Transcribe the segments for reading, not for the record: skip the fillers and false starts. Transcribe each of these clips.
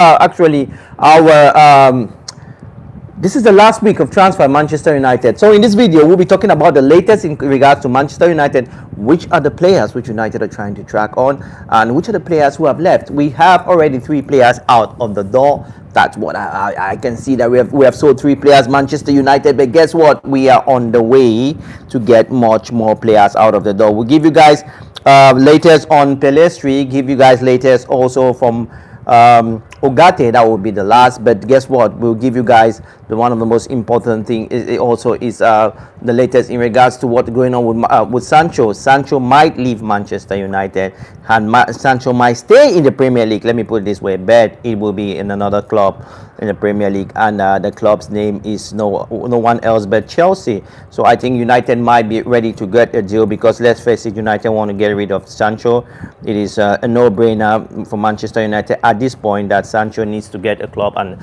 actually our this is the last week of transfer at Manchester United. So in this video, we'll be talking about the latest in regards to Manchester United, which are the players which United are trying to track on, and which are the players who have left. We have already 3 players out of the door. That's what I can see, that we have sold 3 players, Manchester United. But guess what? We are on the way to get much more players out of the door. We'll give you guys latest on Pellistri, give you guys latest also from Ugarte. That will be the last, but guess what, we'll give you guys one of the most important thing is the latest in regards to what's going on with Sancho. Sancho might leave Manchester United, and Sancho might stay in the Premier League. Let me put it this way, but it will be in another club in the Premier League, and the club's name is no one else but Chelsea. So I think United might be ready to get a deal, because let's face it, United want to get rid of Sancho. It is a no-brainer for Manchester United at this point that Sancho needs to get a club and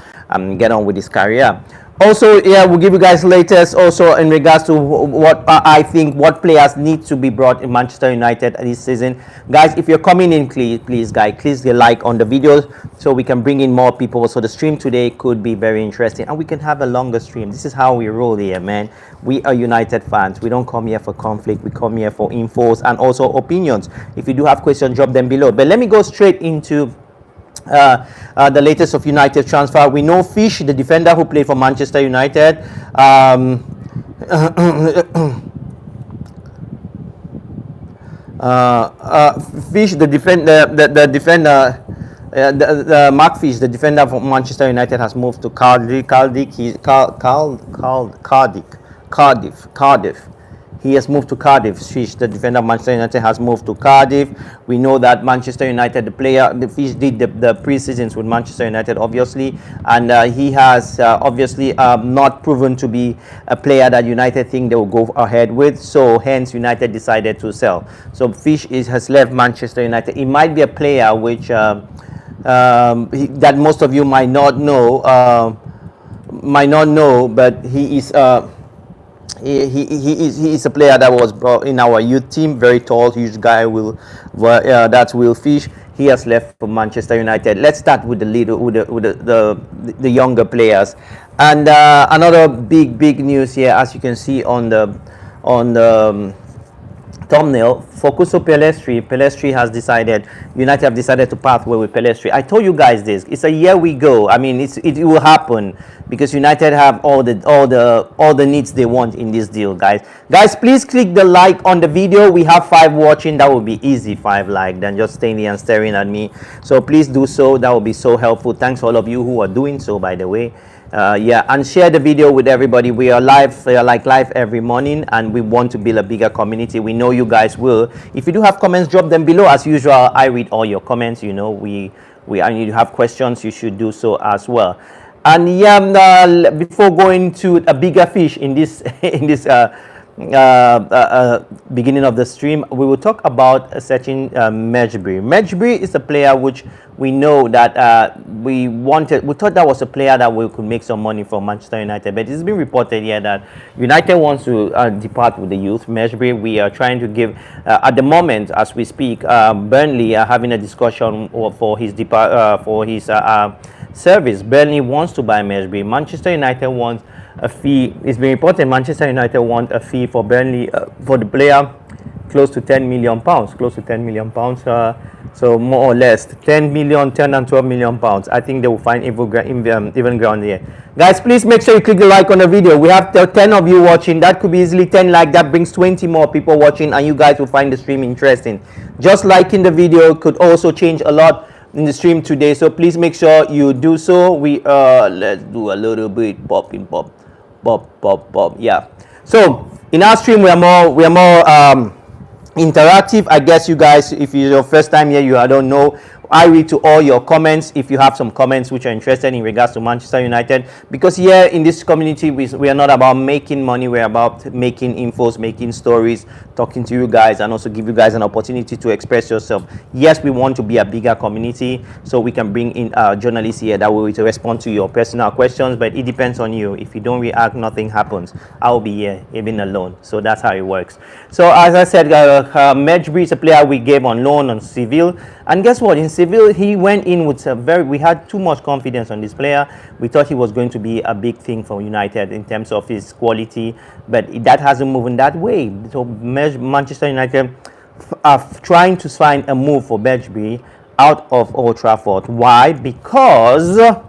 get on with his career. Also, yeah, we'll give you guys latest also in regards to what I think what players need to be brought in Manchester United this season. Guys, if you're coming in, please guys, please like on the videos so we can bring in more people. So the stream today could be very interesting, and we can have a longer stream. This is how we roll here, man. We are United fans. We don't come here for conflict. We come here for infos and also opinions. If you do have questions, drop them below. But let me go straight into the latest of United transfer. We know Fish, the defender who played for Manchester United, Fish, the defender, Mark Fish, the defender for Manchester United, has moved to Cardiff. He has moved to Cardiff. Fish, the defender of Manchester United, has moved to Cardiff. We know that Manchester United, the Fish did the pre-seasons with Manchester United, obviously, and he has obviously not proven to be a player that United think they will go ahead with. So hence United decided to sell. So Fish has left Manchester United. He might be a player which that most of you might not know, but he is. He is a player that was brought in our youth team, very tall, huge guy. That's Will Fish. He has left for Manchester United. Let's start with the younger players, and another big news here, as you can see on the thumbnail. Facundo Pellistri has decided, United have decided to part way with Pellistri. I told you guys this. It's a year we go. I mean, it will happen because United have all the needs they want in this deal, guys. Guys, please click the like on the video. We have 5 watching. That would be easy, 5 like, than just staying here and staring at me. So please do so. That will be so helpful. Thanks for all of you who are doing so, by the way. Yeah, and share the video with everybody. We are live, live every morning, and we want to build a bigger community. We know you guys will. If you do have comments, drop them below. As usual, I read all your comments. You know, and you have questions, you should do so as well. And yeah, before going to a bigger fish in this beginning of the stream, we will talk about Jadon Mejbri. Mejbri is a player which we know that we thought that was a player that we could make some money for Manchester United, but it's been reported here that United wants to depart with the youth. Mejbri, we are trying to give at the moment as we speak, Burnley are having a discussion for his service. Burnley wants to buy Mejbri. Manchester United wants a fee. It's been reported Manchester United want a fee for Burnley for the player close to 10 million pounds. So more or less 10 and 12 million pounds. I think they will find even ground here. Guys, please make sure you click the like on the video. We have 10 of you watching. That could be easily 10 like. That brings 20 more people watching, and you guys will find the stream interesting. Just liking the video could also change a lot in the stream today, so please make sure you do so. We let's do a little bit pop. Yeah, so in our stream we are more interactive. I guess you guys, if it's your first time here, I don't know, I read to all your comments if you have some comments which are interested in regards to Manchester United, because here in this community we are not about making money. We're about making infos, making stories, talking to you guys, and also give you guys an opportunity to express yourself. Yes, we want to be a bigger community, so we can bring in journalists here that will respond to your personal questions, but it depends on you. If you don't react, nothing happens. I'll be here even alone, so that's how it works. So as I said, Mejbri is a player we gave on loan on Seville, and guess what? In Seville, he went in with we had too much confidence on this player. We thought he was going to be a big thing for United in terms of his quality, but that hasn't moved in that way. So Manchester United are trying to find a move for Mejbri out of Old Trafford. Why? Because I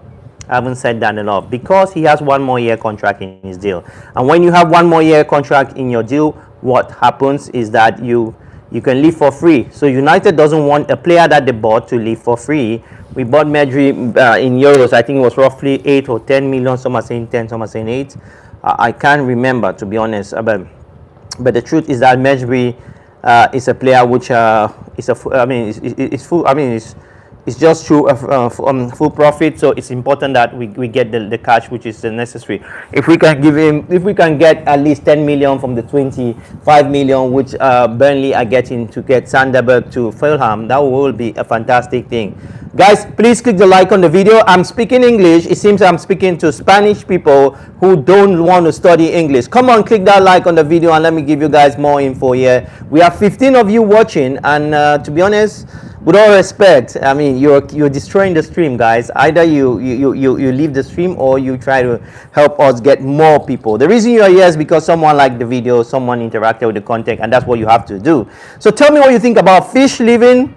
haven't said that enough. Because he has 1 more year contract in his deal, and when you have 1 more year contract in your deal, what happens is that you can leave for free. So United doesn't want a player that they bought to leave for free. We bought Mejbri in euros. I think it was roughly 8 or 10 million. Some are saying 10, some are saying 8. I can't remember, to be honest. But the truth is that Mejbri is a player which it's just through full profit. So it's important that we get the cash which is necessary. If we can get at least 10 million from the 25 million which Burnley are getting to get Sanderberg to Fulham, that will be a fantastic thing. Guys, please click the like on the video. I'm speaking English. It seems I'm speaking to Spanish people who don't want to study English. Come on, click that like on the video and let me give you guys more info here. We have 15 of you watching, and to be honest, with all respect, I mean, you're destroying the stream, guys. Either you leave the stream or you try to help us get more people. The reason you are here is because someone liked the video, someone interacted with the content, and that's what you have to do. So tell me what you think about Fish leaving.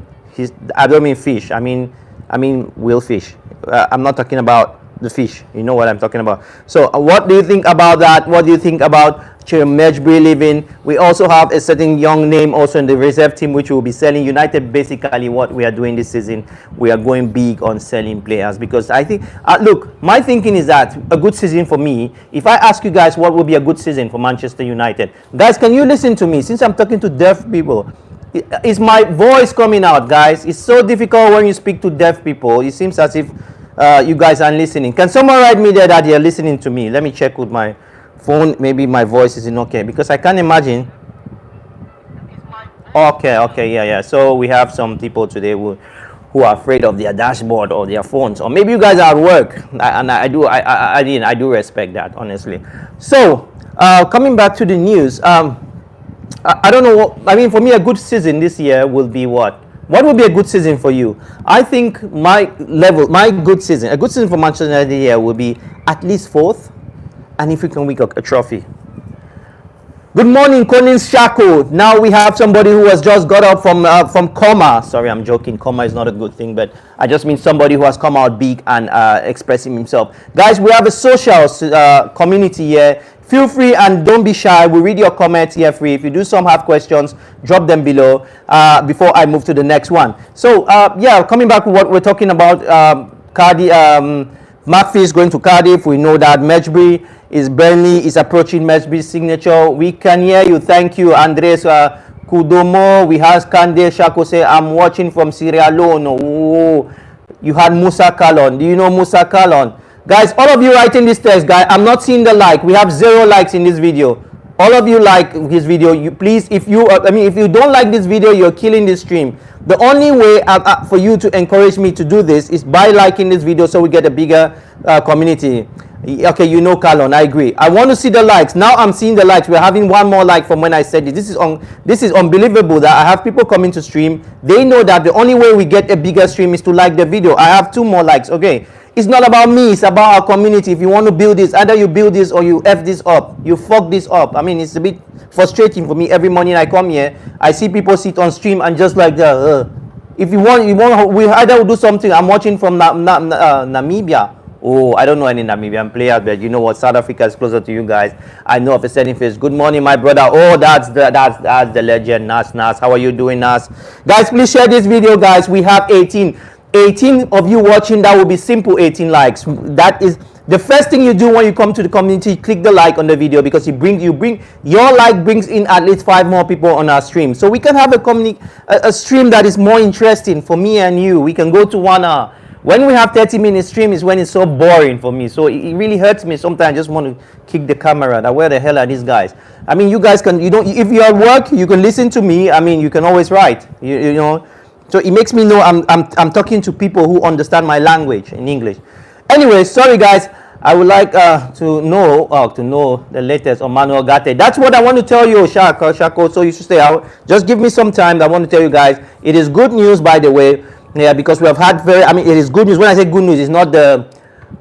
I don't mean fish. I mean Will Fish. I'm not talking about the fish. You know what I'm talking about. So what do you think about that? What do you think about Mejbri leaving? We also have a certain young name also in the reserve team which will be selling. United, basically what we are doing this season, we are going big on selling players, because I think look, my thinking is that a good season for me, if I ask you guys what would be a good season for Manchester United, guys, can you listen to me? Since I'm talking to deaf people, is my voice coming out, guys? It's so difficult when you speak to deaf people. It seems as if you guys aren't listening. Can someone write me there that you're listening to me? Let me check with my phone. Maybe my voice isn't okay, because I can't imagine. Okay, yeah. So we have some people today who are afraid of their dashboard or their phones, or maybe you guys are at work, and I do respect that, honestly. So coming back to the news, I don't know. I mean, for me, a good season this year will be what? What would be a good season for you? I think a good season for Manchester United here will be at least 4th, and if we can win a trophy. Good morning, Collins Shako. Now we have somebody who has just got up from coma. Sorry, I'm joking. Coma is not a good thing, but I just mean somebody who has come out big and expressing himself. Guys, we have a social community here. Feel free and don't be shy. We read your comments here free. If you do have questions, drop them below before I move to the next one. So, yeah, coming back to what we're talking about, Cardiff, McPhee is going to Cardiff. We know that Mejbri Burnley is approaching Mejbri's signature. We can hear you. Thank you, Andres Kudomo. We have Kande Shako say, I'm watching from Sierra Leone. Oh, you had Musa Kalon. Do you know Musa Kalon? Guys, all of you writing this text, guys, I'm not seeing the like. We have 0 likes in this video. All of you like this video. You please, if you don't like this video, you're killing this stream. The only way for you to encourage me to do this is by liking this video, so we get a bigger community. Okay, you know, Carlon, I agree. I want to see the likes. Now I'm seeing the likes. We're having 1 more like from when I said it. This is unbelievable that I have people coming to stream. They know that the only way we get a bigger stream is to like the video. I have 2 more likes. Okay. It's not about me, it's about our community. If you want to build this, either you build this or you F this up. You fuck this up. I mean, it's a bit frustrating for me. Every morning I come here, I see people sit on stream and just like if you want, we either do something. I'm watching from Namibia. Oh, I don't know any Namibian players, but you know what? South Africa is closer to you guys. I know of a setting face. Good morning, my brother. Oh, that's the legend, Nas. How are you doing, Nas? Guys, please share this video, guys. We have 18 of you watching. That will be simple 18 likes. That is the first thing you do when you come to the community. Click the like on the video, because your like brings in at least 5 more people on our stream, so we can have a stream that is more interesting for me and you. We can go to 1 hour. When we have 30-minute stream is when it's so boring for me, so it really hurts me sometimes. I just want to kick the camera. That where the hell are these guys? I mean, you guys can, if you're at work, you can listen to me. I mean, you can always write, you know. So it makes me know I'm talking to people who understand my language in English. Anyway, sorry guys. I would like to know the latest on Manuel Ugarte. That's what I want to tell you, Shako. So you should stay out. Just give me some time. I want to tell you guys. It is good news, by the way. Yeah, because we have had very, I mean, it is good news. When I say good news, it's not the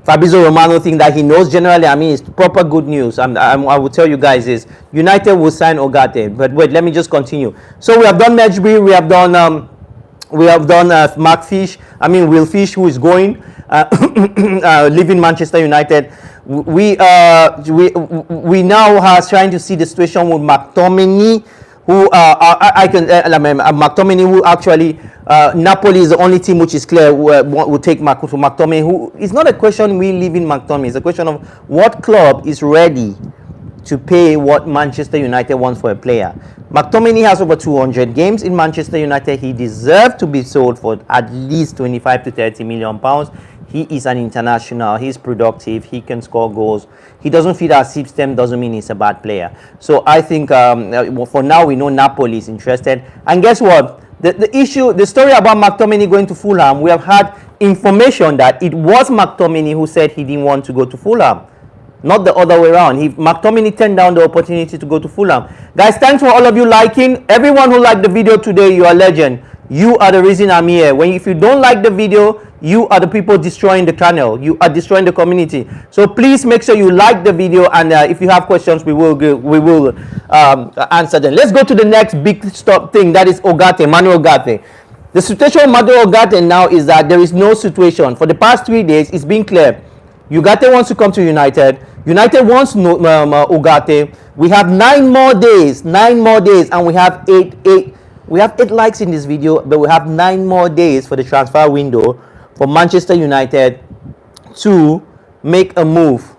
Fabrizio Romano thing that he knows generally. I mean, it's proper good news. I will tell you guys is United will sign Ugarte. But wait, let me just continue. So we have done Mejbri, we have done Mark Fish. I mean, Will Fish, who is going, leaving Manchester United. We now are trying to see the situation with McTominay, who McTominay, who actually Napoli is the only team which is clear will take McTominay. Who it's not a question we leaving McTominay. It's a question of what club is ready to pay what Manchester United wants for a player. McTominay has over 200 games in Manchester United. He deserves to be sold for at least 25 to 30 million pounds. He is an international. He's productive. He can score goals. He doesn't fit our system. Doesn't mean he's a bad player. So I think for now we know Napoli is interested. And guess what? The story about McTominay going to Fulham, we have had information that it was McTominay who said he didn't want to go to Fulham, not the other way around. McTominay turned down the opportunity to go to Fulham. Guys, thanks for all of you liking. Everyone who liked the video today, you are a legend. You are the reason I'm here. If you don't like the video, you are the people destroying the channel. You are destroying the community. So please make sure you like the video, and if you have questions, we will answer them. Let's go to the next big stop thing. That is Ugarte, Manuel Ugarte. The situation with Manuel Ugarte now is that there is no situation. For the past 3 days, it's been clear. Ugarte wants to come to United. United wants Ugarte. We have 9 more days, and we have eight. We have 8 likes in this video, but we have 9 more days for the transfer window for Manchester United to make a move.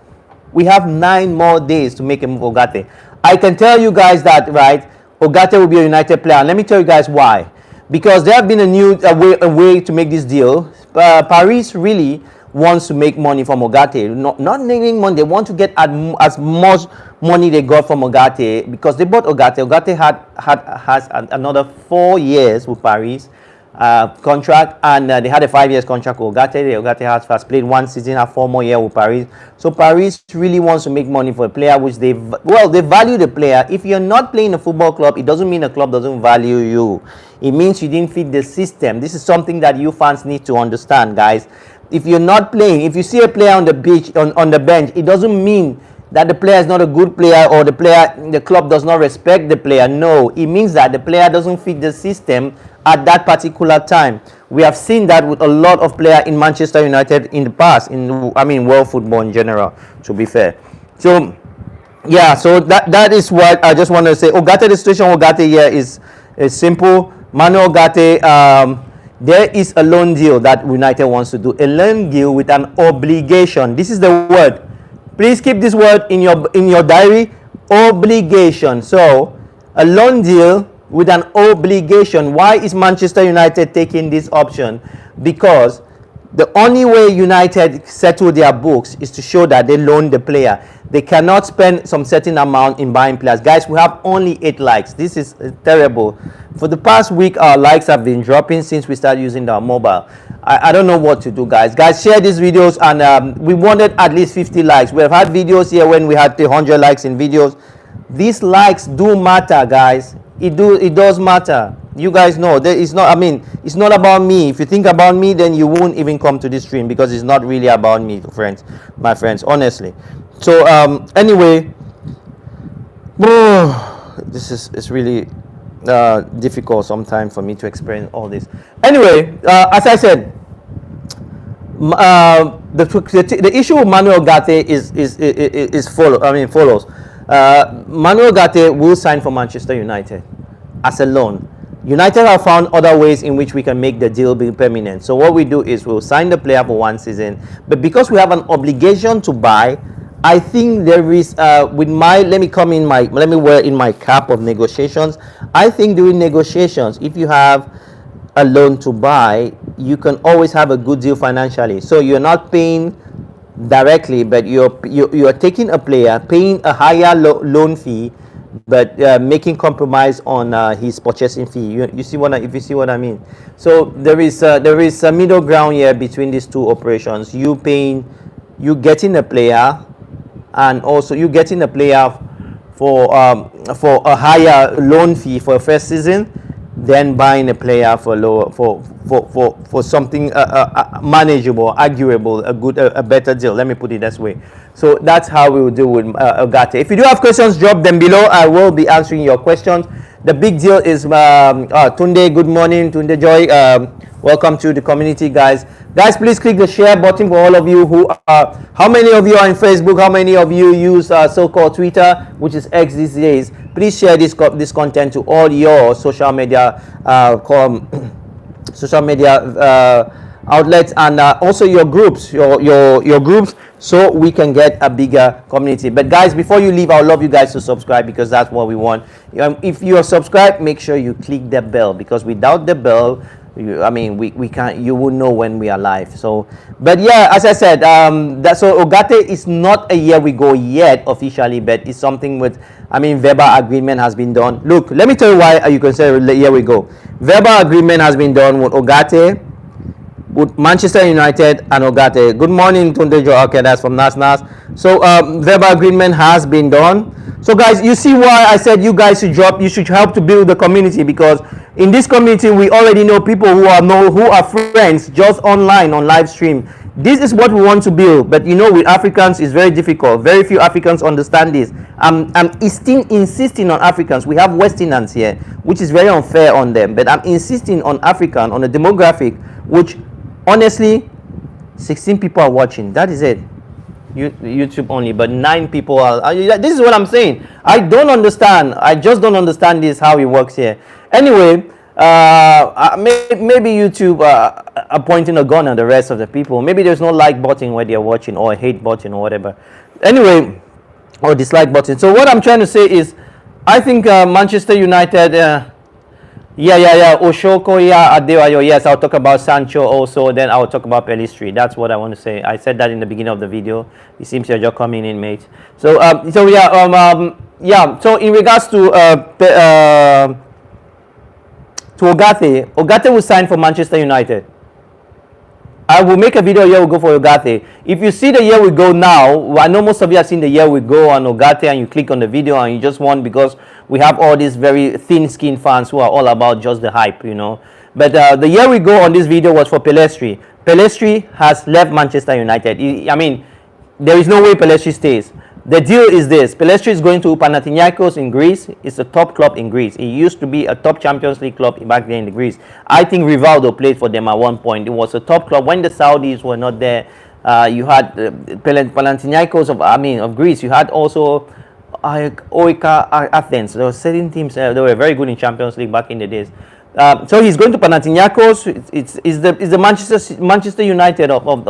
We have 9 more days to make a move, Ugarte. I can tell you guys that, right, Ugarte will be a United player. And let me tell you guys why. Because there have been a way to make this deal. Paris really wants to make money from Ugarte. Not making money. They want to get as much money they got from Ugarte because they bought Ugarte. Ugarte has another 4 years with Paris contract, and they had a 5 years contract with Ugarte. Ugarte has played 1 season, have 4 more years with Paris. So Paris really wants to make money for a player, which they value the player. If you're not playing a football club, it doesn't mean the club doesn't value you. It means you didn't fit the system. This is something that you fans need to understand, guys. If you're not playing, if you see a player on the beach, on the bench, it doesn't mean that the player is not a good player or the club does not respect the player. No, it means that the player doesn't fit the system at that particular time. We have seen that with a lot of players in Manchester United in the past, world football in general, to be fair. So, yeah, so that is what I just want to say. Ugarte, the situation with Ugarte here is simple. Manuel Ugarte, there is a loan deal that United wants to do. A loan deal with an obligation. This is the word. Please keep this word in your diary. Obligation. So, a loan deal with an obligation. Why is Manchester United taking this option? Because the only way United settle their books is to show that they loan the player. They cannot spend some certain amount in buying players. Guys, we have only 8 likes. This is terrible. For the past week, our likes have been dropping since we started using our mobile. I don't know what to do, guys. Guys, share these videos, and we wanted at least 50 likes. We have had videos here when we had 100 likes in videos. These likes do matter, guys. It does matter. You guys know that it's not about me. If you think about me, then you won't even come to this stream, because it's not really about me, my friends, honestly. So anyway, this is really difficult sometimes for me to explain all this. Anyway, as I said, the issue with Manuel Ugarte follows. Manuel Ugarte will sign for Manchester United as a loan. United have found other ways in which we can make the deal be permanent. So what we do is we'll sign the player for 1 season, but because we have an obligation to buy, I think there is let me wear in my cap of negotiations. I think during negotiations, if you have a loan to buy, you can always have a good deal financially. So you're not paying directly, but you're taking a player, paying a higher loan fee, but making compromise on his purchasing fee. If you see what I mean. So there is a middle ground here between these two operations. You getting a player, and also you getting a player for a higher loan fee for a first season, than buying a player for lower for something manageable, arguable, a better deal. Let me put it this way. So that's how we will do with Ugarte. If you do have questions, drop them below. I will be answering your questions. The big deal is Tunde. Good morning, Tunde Joy. Welcome to the community, guys. Guys, please click the share button for all of you who are. How many of you are on Facebook? How many of you use so-called Twitter, which is X these days? Please share this content to all your social media outlets, and also your groups, your groups, so we can get a bigger community. But guys, before you leave, I would love you guys to subscribe, because that's what we want. If you are subscribed, make sure you click the bell, because without the bell, we can't. You will know when we are live. So, but yeah, as I said, so Ugarte is not a year we go yet officially, but it's something with. Verbal agreement has been done. Look, let me tell you why you can say here we go. Verbal agreement has been done with Ugarte, with Manchester United and Ugarte. Good morning, Tunde Jo. Okay, that's from Nas. So verbal agreement has been done. So guys, you see why I said you guys should drop. You should help to build the community, because in this community we already know people who are friends just online on live stream. This is what we want to build, but with Africans it's very difficult. Very few Africans understand this. I'm still insisting on Africans. We have Westerners here, which is very unfair on them, but I'm insisting on African, on a demographic, which honestly 16 people are watching. That is it. YouTube only, but 9 people are. This is what I'm saying. I don't understand. I just don't understand this, how it works here. Anyway, maybe YouTube are pointing a gun at the rest of the people. Maybe there's no like button where they're watching, or a hate button, or whatever. Anyway, or dislike button. So what I'm trying to say is, I think Manchester United. Oshoko, Adebayo. Yes, I'll talk about Sancho also. Then I'll talk about Pellistri. That's what I want to say. I said that in the beginning of the video. It seems you're just coming in, mate. So, So in regards to Ugarte will sign for Manchester United. I will make a video here. We'll go for Ugarte. If you see the year we go now, I know most of you have seen the year we go on Ugarte, and you click on the video and you just want, because we have all these very thin-skinned fans who are all about just the hype, But the year we go on this video was for Pellistri. Pellistri has left Manchester United. There is no way Pellistri stays. The deal is this: Pellistri is going to Panathinaikos in Greece. It's a top club in Greece. It used to be a top Champions League club back then in Greece. I think Rivaldo played for them at one point. It was a top club when the Saudis were not there. You had Panathinaikos of Greece. You had also Oika Athens. There were certain teams. They were very good in Champions League back in the days. So he's going to Panathinaikos. It's the Manchester United of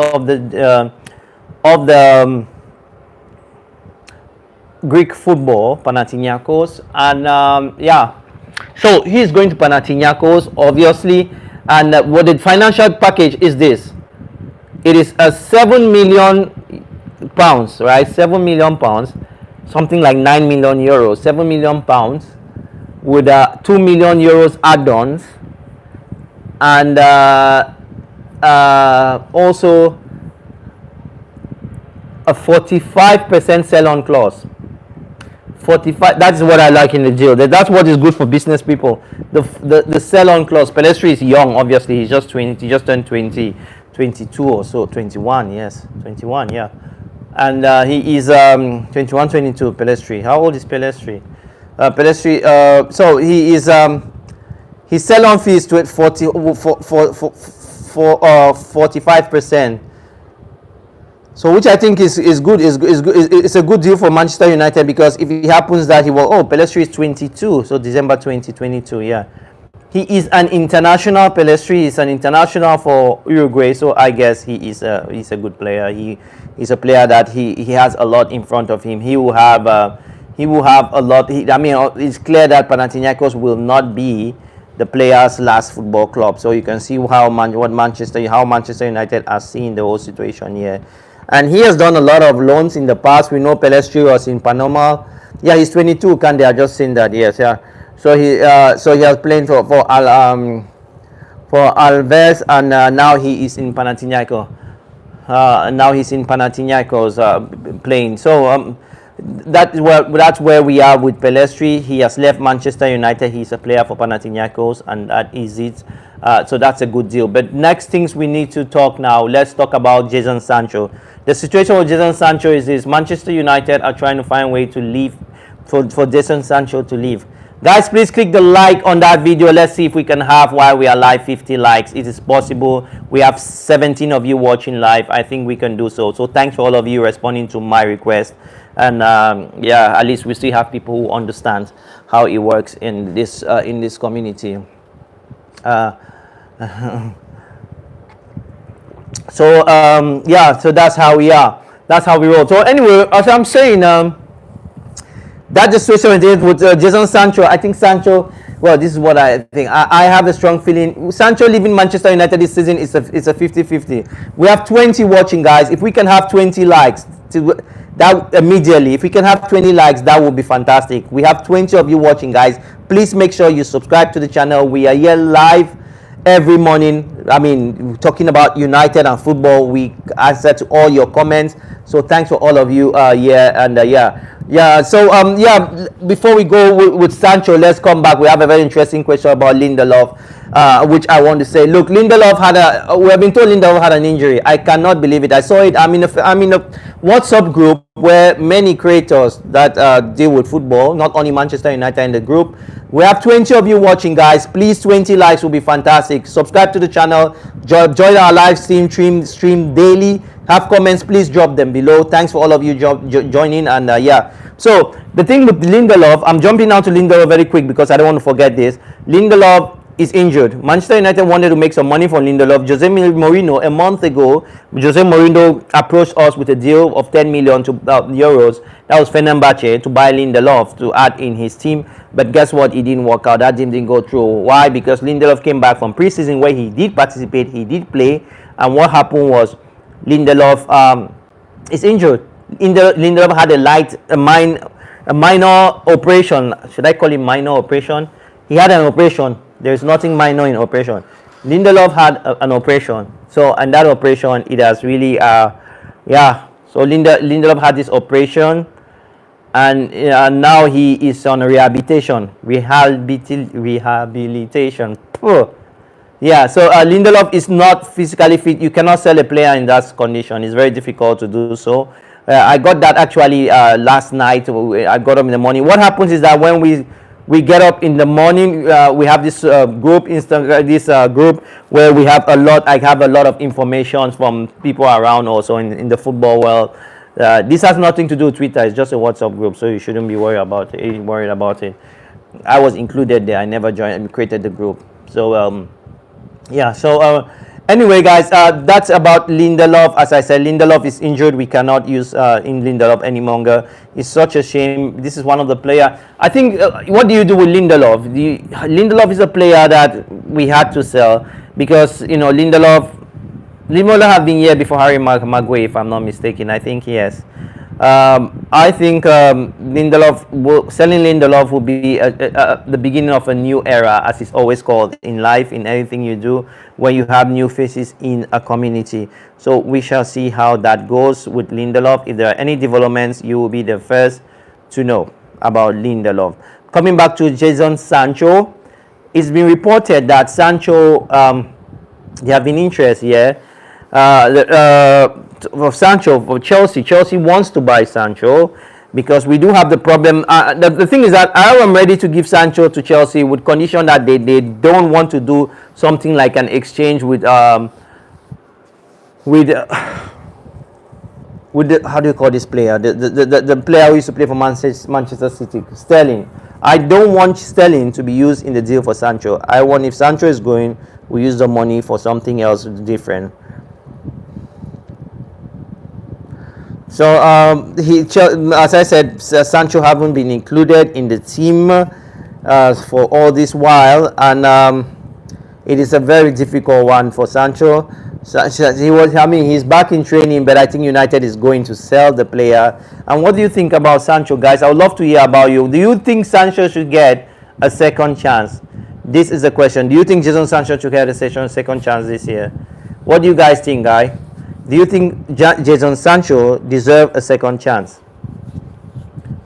the Greek football, Panathinaikos, and so he's going to Panathinaikos, obviously, and what the financial package is this: it is a £7 million, right? £7 million, something like €9 million, £7 million with €2 million add-ons, and also a 45% sell-on clause. 45. That's what I like in the deal. That's what is good for business people. The sell-on clause. Pellistri is young, obviously. He's just 20. He just turned 22 or so. 21. Yes, 21. Yeah, and he is 21, 22. Pellistri. How old is Pellistri? So he is. His sell-on fee is 45%. So which I think is good. It's a good deal for Manchester United, because if it happens that Pellistri is 22, so December 2022, yeah. He is an international. Pellistri is an international for Uruguay, so I guess he's a good player. He's a player that he has a lot in front of him. He will have a lot. It's clear that Panathinaikos will not be the player's last football club. So you can see how Manchester United are seeing the whole situation here. And he has done a lot of loans in the past. We know Pellistri was in Panama. Yeah, he's 22. They are just saying that? Yes, yeah. So he has played for Alves, and now he is in Panathinaikos. Playing. So that's where we are with Pellistri. He has left Manchester United. He's a player for Panathinaikos, and that is it. So that's a good deal. But next things we need to talk now. Let's talk about Jadon Sancho. The situation with Jadon Sancho is this: Manchester United are trying to find a way to leave for Jadon Sancho to leave. Guys, please click the like on that video. Let's see if we can have, while we are live, 50 likes. It is possible. We have 17 of you watching live. I think we can do so. So thanks for all of you responding to my request. And yeah, at least we still have people who understand how it works in this community. So yeah, so that's how we are. That's how we roll. So anyway, as I'm saying, that's the situation with Jadon Sancho. I think Sancho, well, this is what I think. I have a strong feeling. Sancho leaving Manchester United this season is a 50-50. We have 20 watching, guys. If we can have 20 likes, that immediately, if we can have 20 likes, that would be fantastic. We have 20 of you watching, guys. Please make sure you subscribe to the channel. We are here live every morning. I mean, talking about United and football. We answer to all your comments. So thanks for all of you here. And yeah, so yeah, before we go with Sancho, let's come back. We have a very interesting question about Lindelof, which I want to say. Look, Lindelof we have been told Lindelof had an injury. I cannot believe it. I saw it. I'm in a WhatsApp group where many creators that deal with football, not only Manchester United, in the group. We have 20 of you watching, guys. Please, 20 likes will be fantastic. Subscribe to the channel. Join our live stream daily. Have comments, please drop them below. Thanks for all of you joining. And yeah, so the thing with Lindelof, I'm jumping now to Lindelof very quick because I don't want to forget this. Lindelof is injured. Manchester United wanted to make some money from Lindelof. Jose Mourinho, a month ago, Jose Mourinho approached us with a deal of 10 million euros. That was Fenerbahce to buy Lindelof to add in his team. But guess what? It didn't work out. That deal didn't go through. Why? Because Lindelof came back from preseason where he did participate, he did play, and what happened was Lindelof is injured. Lindelof had a minor operation. Should I call it minor operation? He had an operation. There is nothing minor in operation. Lindelof had an operation. So, and that operation, it has really, yeah. So Lindelof had this operation, and now he is on rehabilitation. Rehabilitation. Yeah, so Lindelof is not physically fit. You cannot sell a player in that condition. It's very difficult to do so. I got that actually last night. I got up in the morning. What happens is that when we get up in the morning, we have this group, group where we have I have a lot of information from people around also in the football world. This has nothing to do with Twitter. It's just a WhatsApp group, so you shouldn't be worried about it. I was included there. I never joined and created the group. So yeah, so anyway, guys, that's about Lindelof. As I said, Lindelof is injured. We cannot use in Lindelof any longer. It's such a shame. This is one of the players. I think, what do you do with Lindelof? Lindelof is a player that we had to sell because, you know, Lindelof have been here before Harry Maguire, if I'm not mistaken. I think he has. I think selling Lindelof will be the beginning of a new era, as it's always called in life, in everything you do, when you have new faces in a community. So we shall see how that goes with Lindelof. If there are any developments, you will be the first to know about Lindelof. Coming back to Jadon Sancho, it's been reported that Sancho, there have been interest here. Of Sancho for Chelsea. Chelsea wants to buy Sancho because we do have the problem. The thing is that I am ready to give Sancho to Chelsea with condition that they don't want to do something like an exchange with how do you call this player? The player who used to play for Manchester City, Sterling. I don't want Sterling to be used in the deal for Sancho. I want, if Sancho is going, we use the money for something else different. So as I said, Sancho haven't been included in the team for all this while, and it is a very difficult one for Sancho. He's back in training, but I think United is going to sell the player. And what do you think about Sancho, guys? I would love to hear about you. Do you think Sancho should get a second chance? This is the question. Do you think Jadon Sancho should get a second chance this year? What do you guys think, guys? Do you think Jadon Sancho deserves a second chance?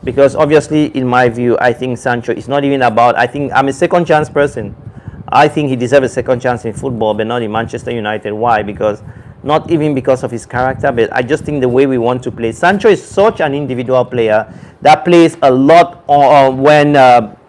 because obviously, in my view, I think Sancho is not even about. I think I'm a second chance person. I think he deserves a second chance in football, but not in Manchester United. Why? Because not even because of his character, but I just think the way we want to play. Sancho is such an individual player that plays a lot when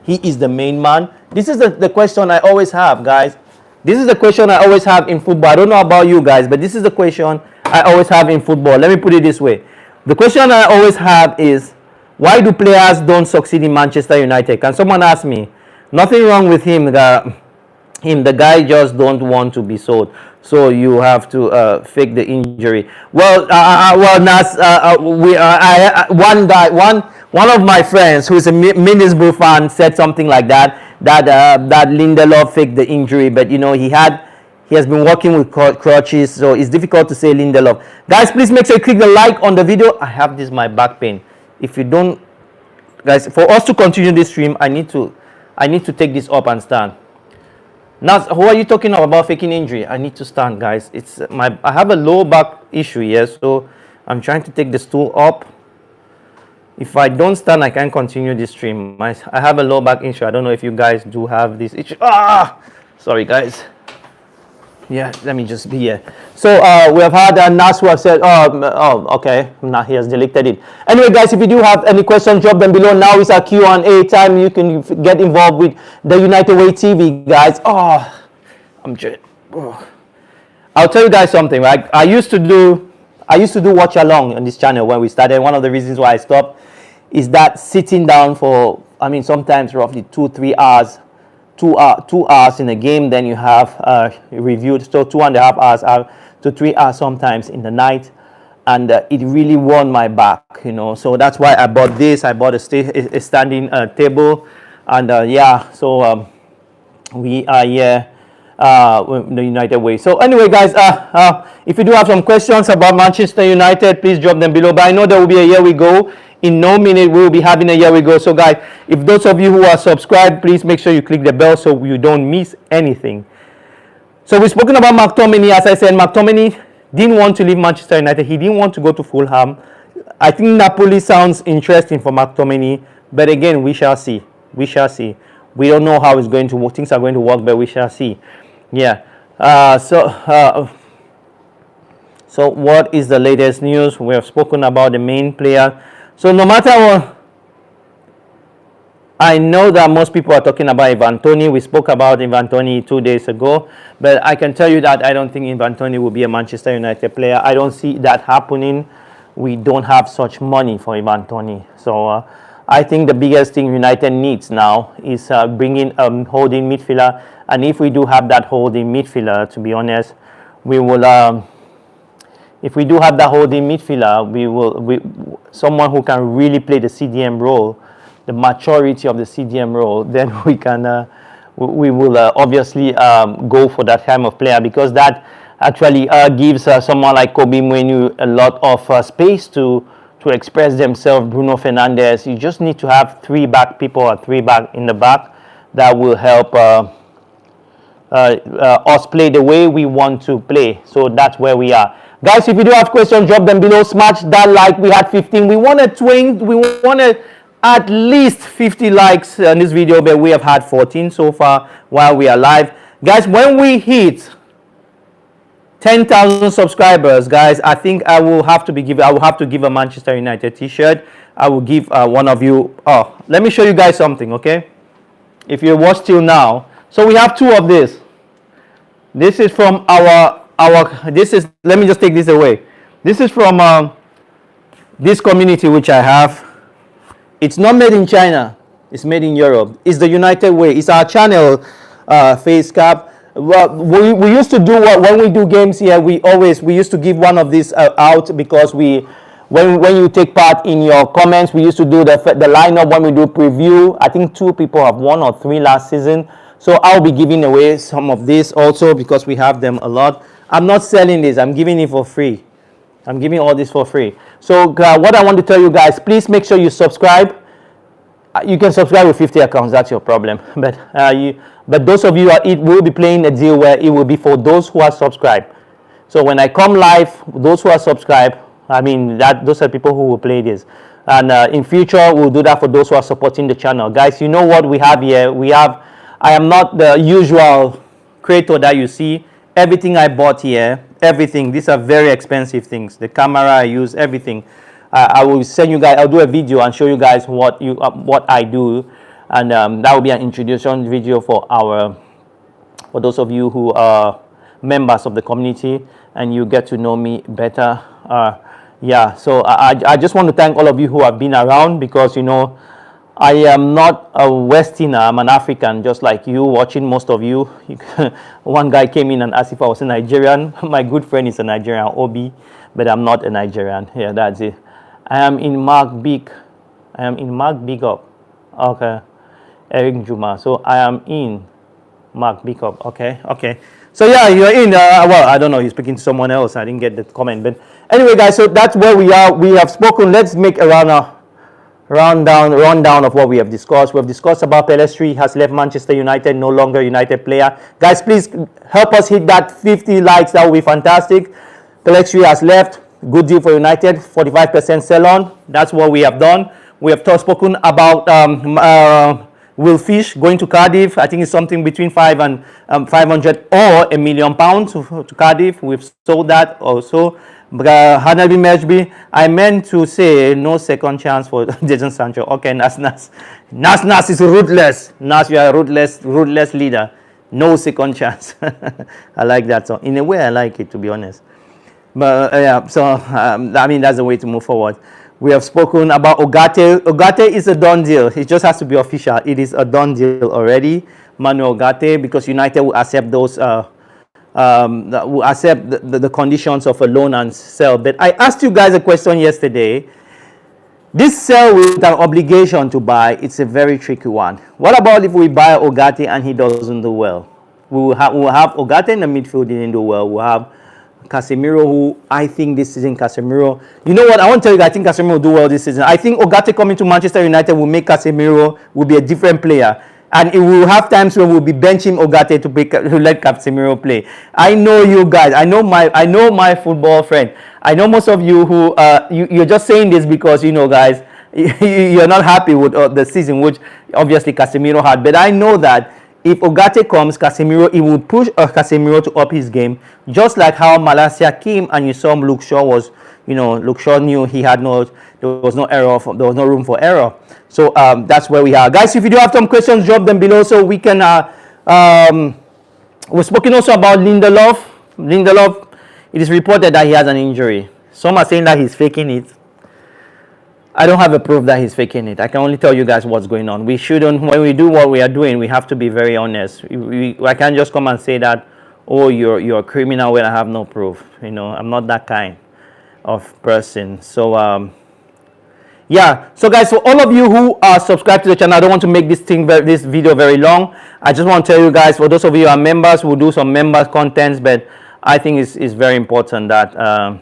he is the main man. This is the question I always have, guys. This is the question I always have in football. I don't know about you guys, but this is the question I always have in football. Let me put it this way. The question I always have is, why do players don't succeed in Manchester United? Can someone ask me? Nothing wrong with him. The guy just don't want to be sold, so you have to fake the injury. Well, Nas, one of my friends who's a Middlesbrough fan said something like that Lindelof faked the injury, but you know he has been working with crutches, so it's difficult to say Lindelof. Guys, please make sure you click the like on the video. I have this my back pain. If you don't, guys, for us to continue this stream, I need to take this up and stand. Now, who are you talking about faking injury? I need to stand, guys. I have a low back issue here, so I'm trying to take the stool up. If I don't stand, I can't continue this stream. I have a low back issue. I don't know if you guys do have this issue. Sorry, guys. Yeah, let me just be here. So we have had Nas who have said, okay, now he has deleted it. Anyway, guys, if you do have any questions, drop them below. Now is our Q&A time. You can get involved with the United Way TV, guys. I'll tell you guys something, right? I used to do watch along on this channel when we started. One of the reasons why I stopped is that sitting down for, sometimes roughly 2-3 hours. 2 hours in a game, then you have reviewed, so 2.5 hours to 3 hours sometimes in the night, and it really worn my back, you know. So that's why I bought this. I bought a standing table, and so we are here the United Way. So anyway, guys, if you do have some questions about Manchester United, please drop them below. But I know there will be a Here We Go. In no minute, we will be having a Here We Go. So guys, if those of you who are subscribed, please make sure you click the bell so you don't miss anything. So we've spoken about McTominay. As I said, McTominay didn't want to leave Manchester United. He didn't want to go to Fulham. I think Napoli sounds interesting for McTominay, but again, we shall see. We shall see. We don't know how it's going to work. Things are going to work, but we shall see. Yeah. So what is the latest news? We have spoken about the main player. So no matter what, I know that most people are talking about Ivan Toney. We spoke about Ivan Toney 2 days ago, but I can tell you that I don't think Ivan Toney will be a Manchester United player. I don't see that happening. We don't have such money for Ivan Toney. So I think the biggest thing United needs now is bringing a holding midfielder. And if we do have that holding midfielder, to be honest, we will... if we do have that holding midfielder, someone who can really play the CDM role, the maturity of the CDM role, then we will obviously go for that kind of player, because that actually gives someone like Kobe Mainoo a lot of space to express themselves. Bruno Fernandes, you just need to have 3 back people or 3 back in the back that will help us play the way we want to play. So that's where we are. Guys, if you do have questions, drop them below. Smash that like. We had 15. We wanted at least 50 likes on this video, but we have had 14 so far while we are live. Guys, when we hit 10,000 subscribers, guys, I think I will have to give a Manchester United t-shirt. I will give one of you. Let me show you guys something, okay? If you watch till now. So we have 2 of this. This is from let me just take this away. This is from this community which I have. It's not made in China. It's made in Europe. It's the United Way. It's our channel face cap. Well, we used to do when we do games here. We used to give one of these out, because when you take part in your comments, we used to do the lineup when we do preview. I think 2 people have 1 or 3 last season. So I'll be giving away some of this also, because we have them a lot. I'm not selling this. I'm giving it for free. I'm giving all this for free. So what I want to tell you guys, please make sure you subscribe. You can subscribe with 50 accounts. That's your problem. But those of you, it will be playing a deal where it will be for those who are subscribed. So when I come live, those who are subscribed, I mean, those are people who will play this. And in future, we'll do that for those who are supporting the channel. Guys, you know what we have here? I am not the usual creator that you see. Everything I bought here, everything, these are very expensive things. The camera I use, everything. I will send you guys, I'll do a video and show you guys what I do. And that will be an introduction video for those of you who are members of the community and you get to know me better. Yeah, so I just want to thank all of you who have been around, because you know I am not a Westerner, I'm an African just like you watching, most of you. One guy came in and asked if I was a Nigerian. My good friend is a Nigerian, Obi, but I'm not a Nigerian. Yeah, that's it. I am in Mark Big Up. Okay, Eric Juma. So I am in Mark Big Up. Okay. So yeah, you're in. Well, I don't know. You're speaking to someone else. I didn't get the comment, but anyway, guys. So that's where we are. We have spoken. Let's make a rundown of what we have discussed. We have discussed about Pellistri has left Manchester United, no longer United player. Guys, please help us hit that 50 likes. That would be fantastic. Pellistri has left. Good deal for United. 45% sell on. That's what we have done. We have spoken about Will Fish going to Cardiff. I think it's something between 500 or £1 million to Cardiff. We've sold that also. Hannibal Mejbri, I meant to say no second chance for Jadon Sancho. Okay, Nas is ruthless. Nas, you are a ruthless leader. No second chance. I like that. So in a way, I like it, to be honest. But yeah, so I mean, that's the way to move forward. We have spoken about Ugarte. Ugarte is a done deal. It just has to be official. It is a done deal already. Manuel Ugarte, because United will accept those, will accept the conditions of a loan and sell. But I asked you guys a question yesterday. This sell with an obligation to buy, it's a very tricky one. What about if we buy Ugarte and he doesn't do well? We'll have Ugarte in the midfield, didn't do well. We'll have Casemiro, who I think this season, Casemiro, you know what, I want to tell you guys, I think Casemiro will do well this season. I think Ugarte coming to Manchester United will make Casemiro will be a different player, and it will have times when we'll be benching Ugarte to let Casemiro play. I know you guys, I know my football friend, I know most of you who you're just saying this because, you know, guys, you're not happy with the season which obviously Casemiro had, but I know that if Ugarte comes, Casemiro, it will push Casemiro to up his game, just like how Malaysia came and you saw Luke Shaw was, you know, Luke Shaw knew he had there was no room for error. So that's where we are. Guys, if you do have some questions, drop them below so we can, we've spoken also about Lindelof. Lindelof, it is reported that he has an injury. Some are saying that he's faking it. I don't have a proof that he's faking it. I can only tell you guys what's going on. We shouldn't, when we do what we are doing, we have to be very honest. I can't just come and say that, oh, you're a criminal when I have no proof. You know, I'm not that kind of person. So, yeah. So, guys, for all of you who are subscribed to the channel, I don't want to make this video very long. I just want to tell you guys, for those of you who are members, we'll do some members contents, but I think it's very important that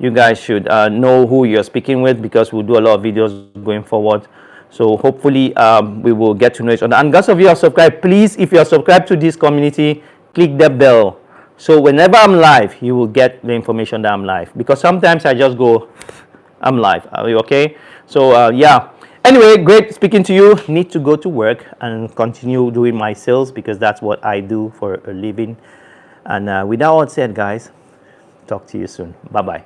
you guys should know who you're speaking with, because we'll do a lot of videos going forward. So hopefully we will get to know each other. And those of you who are subscribed, please, if you are subscribed to this community, click the bell. So whenever I'm live, you will get the information that I'm live. Because sometimes I just go, I'm live. Are you okay? So yeah. Anyway, great speaking to you. Need to go to work and continue doing my sales, because that's what I do for a living. And with that all said, guys, talk to you soon. Bye-bye.